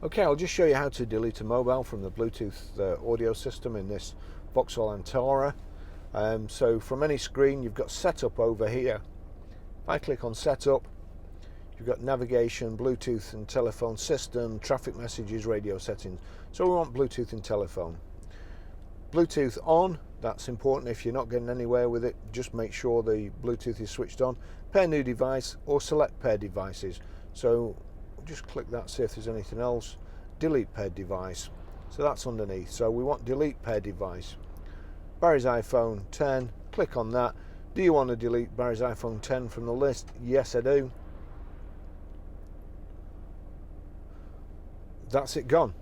Okay, I'll just show you how to delete a mobile from the Bluetooth audio system in this Vauxhall Antara. So from any screen, you've got setup over here. If I click on setup, you've got navigation, Bluetooth and telephone system, traffic messages, radio settings. So we want Bluetooth and telephone. Bluetooth on, that's important. If you're not getting anywhere with it, just make sure the Bluetooth is switched on. Pair new device or select pair devices. So just click that, see if there's anything else. Delete paired device, so that's underneath. So we want delete paired device. Barry's iPhone 10, click on that. Do you want to delete Barry's iPhone 10 from the list? Yes, I do. That's it, gone.